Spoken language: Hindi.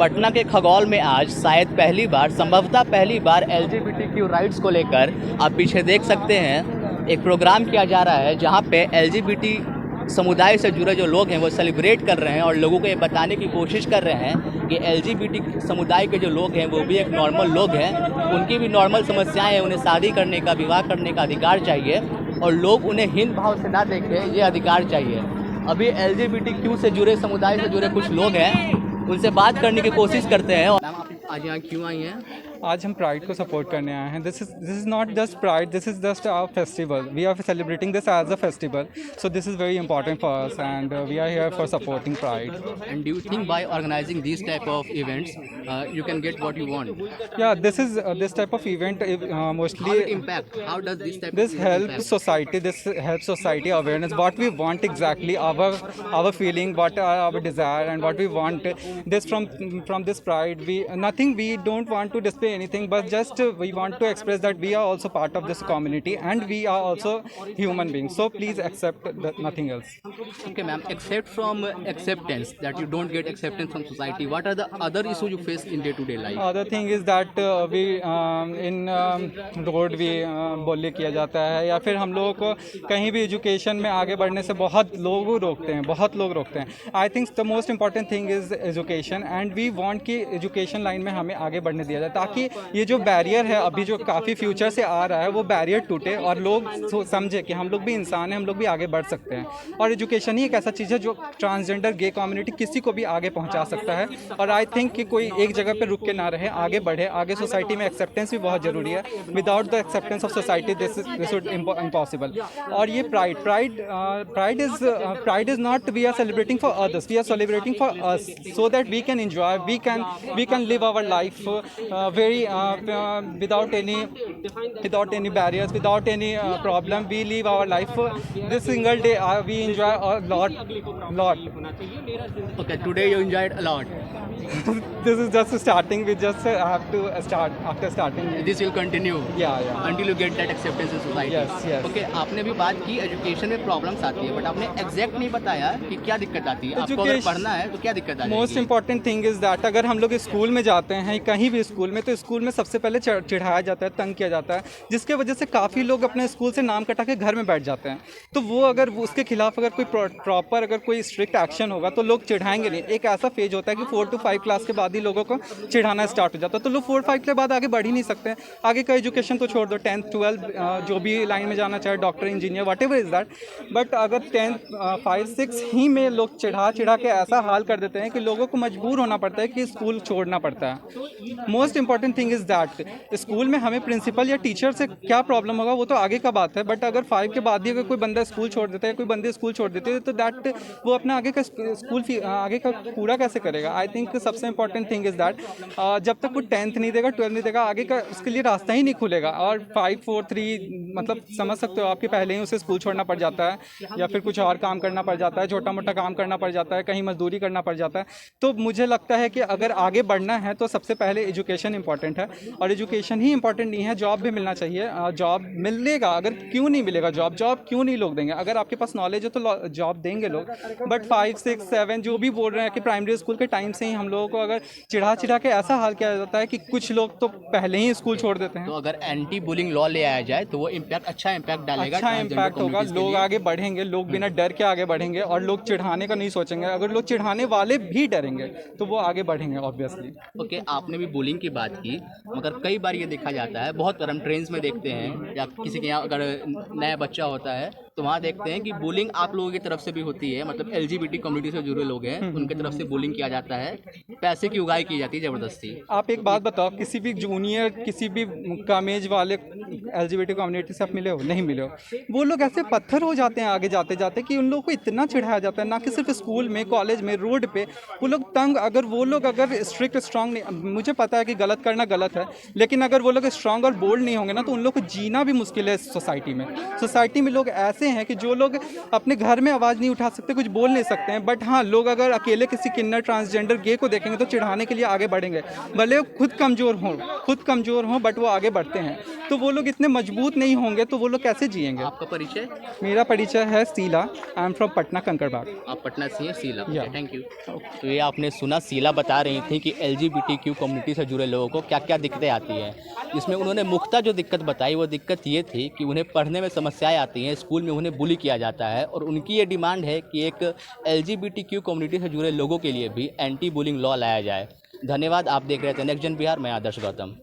पटना के खगौल में आज शायद पहली बार, संभवतः पहली बार LGBTQ राइट्स को लेकर आप पीछे देख सकते हैं एक प्रोग्राम किया जा रहा है जहां पे LGBT समुदाय से जुड़े जो लोग हैं वो सेलिब्रेट कर रहे हैं और लोगों को ये बताने की कोशिश कर रहे हैं कि LGBT समुदाय के जो लोग हैं वो भी एक नॉर्मल लोग हैं, उनकी भी नॉर्मल समस्याएं हैं, उन्हें शादी करने का, विवाह करने का अधिकार चाहिए और लोग उन्हें हीन भाव से ना देखें, ये अधिकार चाहिए। अभी LGBTQ से जुड़े समुदाय से जुड़े कुछ लोग हैं, उनसे बात करने की कोशिश करते हैं। मैम, आप आज यहाँ क्यों आई हैं? आज हम प्राइड को सपोर्ट करने आए हैं। This is not just pride, this is just our festival. We are celebrating this as a festival, so this is very important for us and we are here for supporting pride. And do you think by organizing these type of events, you can get what you want? Yeah, this type of event mostly How it impact? How does this type this of event helps impact? society. This helps society awareness. What we want exactly, our feeling, what are our desire, and what we want. This from this pride. We don't want to display anything, but just we want to express that we are also part of this community and we are also human beings. So please accept that, nothing else. Okay, ma'am. Except from acceptance, that you don't get acceptance from society, what are the other issues you face in day-to-day life? Other thing is that we in road भी bully किया जाता है या फिर हम लोगों को कहीं भी एजुकेशन में आगे बढ़ने से बहुत लोग रोकते हैं। I think the most important thing is education and we want कि एजुकेशन लाइन में हमें आगे बढ़ने दिया जाए ताकि ये जो बैरियर है अभी जो काफ़ी फ्यूचर से आ रहा है वो बैरियर टूटे और लोग समझे कि हम लोग भी इंसान हैं, हम लोग भी आगे बढ़ सकते हैं। और एजुकेशन ही एक ऐसा चीज़ है जो ट्रांसजेंडर गे कम्युनिटी किसी को भी आगे पहुंचा सकता है। और आई थिंक कि कोई एक जगह पे रुक के ना रहे, आगे बढ़े। आगे सोसाइटी में एक्सेप्टेंस भी बहुत ज़रूरी है। Without the acceptance of society this would impossible. और ये pride is not we are celebrating for others, we are celebrating for us so that we can enjoy, we can live our life very without any barriers, without any problem. We live our life this single day. We enjoy a lot. Okay, today you enjoyed a lot. This is just starting. We just have to start. After starting, This will continue. yeah. Until you get that acceptance in society. Yes. Okay, आपने भी बात की एजुकेशन में प्रॉब्लम्स आती है, बट आपने एग्जैक्ट नहीं बताया कि क्या दिक्कत आती है। आपको अगर Education- पढ़ना है तो क्या दिक्कत आती है? Most important thing is that अगर हम लोग स्कूल में जाते हैं कहीं भी स्कूल में, तो स्कूल में सबसे पहले चिढ़ाया जाता है, तंग किया जाता है, जिसके वजह से काफ़ी लोग अपने स्कूल से नाम कटा के घर में बैठ जाते हैं। तो वो अगर उसके खिलाफ अगर कोई प्रॉपर अगर कोई स्ट्रिक्ट एक्शन होगा तो लोग चिढ़ाएंगे नहीं। एक ऐसा फेज होता है कि 4 to 5 क्लास के बाद ही लोगों को चिढ़ाना स्टार्ट हो जाता है, तो लोग 4-5 के बाद आगे बढ़ ही नहीं सकते हैं। आगे का एजुकेशन तो छोड़ दो, 10th 12 जो भी लाइन में जाना चाहे, doctor, engineer, what ever is that. But अगर 10th 5-6 ही में लोग चिढ़ा के ऐसा हाल कर देते हैं कि लोगों को मजबूर होना पड़ता है कि स्कूल छोड़ना पड़ता है। Most important thing is that school में हमें प्रिंसिपल या टीचर से क्या प्रॉब्लम होगा वो तो आगे का बात है, बट अगर 5 के बाद ही अगर कोई बंदा स्कूल छोड़ देता है, कोई बंदे स्कूल छोड़ देते हैं, तो दैट वो अपना आगे का स्कूल आगे का पूरा कैसे करेगा। आई थिंक सबसे इंपॉर्टेंट थिंग इज़ दैट जब तक वो 10th नहीं देगा, 12th नहीं देगा, आगे का उसके लिए रास्ता ही नहीं खुलेगा। और 5, 4, 3 मतलब समझ सकते हो आपके पहले ही उसे स्कूल छोड़ना पड़ जाता है या फिर कुछ और काम करना पड़ जाता है, छोटा मोटा काम करना पड़ जाता है, कहीं मजदूरी करना पड़ जाता है। तो मुझे लगता है कि अगर आगे बढ़ना है तो सबसे पहले एजुकेशन इंपॉर्टेंट है, और एजुकेशन ही इंपॉर्टेंट नहीं है, जॉब भी मिलना चाहिए। जॉब मिलेगा, अगर क्यों नहीं मिलेगा जॉब क्यों नहीं लोग देंगे? अगर आपके पास नॉलेज है तो जॉब देंगे लोग। बट 5, 6, 7 जो भी बोल रहे हैं कि प्राइमरी स्कूल के टाइम से ही हम लोगों को अगर चिढ़ा के ऐसा हाल किया जाता है कि कुछ लोग तो पहले ही स्कूल छोड़ देते हैं। तो अगर एंटी बुलिंग लॉ ले आया जाए तो वो अच्छा इम्पैक्ट डालेगा, अच्छा इम्पैक्ट होगा, लोग आगे बढ़ेंगे, लोग बिना डर के आगे बढ़ेंगे और लोग चिढ़ाने का नहीं सोचेंगे। अगर लोग चिढ़ाने वाले भी डरेंगे तो वो आगे बढ़ेंगे ऑब्वियसली। ओके, आपने भी बुलिंग की बात की, मगर कई बार ये देखा जाता है, बहुत बार हम ट्रेन्स में देखते हैं या किसी के यहाँ अगर नया बच्चा होता है तो वहाँ देखते हैं कि बुलिंग आप लोगों की तरफ से भी होती है, मतलब LGBT कम्युनिटी से जुड़े लोग हैं उनकी तरफ से बुलिंग किया जाता है, पैसे की उगाही की जाती है ज़बरदस्ती। आप एक बात बताओ, किसी भी जूनियर, किसी भी कम एज वाले LGBT कम्युनिटी से आप मिले हो? नहीं मिले हो। वो लोग ऐसे पत्थर हो जाते हैं आगे जाते जाते कि उन लोगों को इतना चिढ़ाया जाता है, ना कि सिर्फ स्कूल में, कॉलेज में, रोड पे वो लोग तंग। अगर वो लोग अगर स्ट्रिक्ट स्ट्रांग नहीं, मुझे पता है कि गलत करना गलत है, लेकिन अगर वो लोग स्ट्रांग और बोल्ड नहीं होंगे ना तो उन लोग को जीना भी मुश्किल है सोसाइटी में। सोसाइटी में लोग ऐसे हैं कि जो लोग अपने घर में आवाज़ नहीं उठा सकते, कुछ बोल नहीं सकते हैं, बट हाँ लोग अगर अकेले किसी किन्नर, ट्रांसजेंडर, गे को देखेंगे तो चिढ़ाने के लिए आगे बढ़ेंगे, भले वो खुद कमज़ोर हों बट वो आगे बढ़ते हैं। तो वो लोग इतने मजबूत नहीं होंगे तो वो लोग कैसे जिएंगे। आपका परिचय? मेरा परिचय है Sheela, I am from Patna Kankarbagh. आप पटना से हैं, शीला। Yeah. Thank you. तो ये आपने सुना, शीला बता रही थी कि LGBTQ कम्युनिटी से जुड़े लोगों को क्या क्या दिक्कतें आती हैं। इसमें उन्होंने मुख्यतः जो दिक्कत बताई वो दिक्कत ये थी कि उन्हें पढ़ने में समस्याएं आती हैं, स्कूल में उन्हें बुली किया जाता है, और उनकी ये डिमांड है कि एक LGBTQ कम्युनिटी से जुड़े लोगों के लिए भी एंटी बुलिंग लॉ लाया जाए। धन्यवाद। आप देख रहे थे नेक्स्ट जन बिहार, मैं आदर्श गौतम।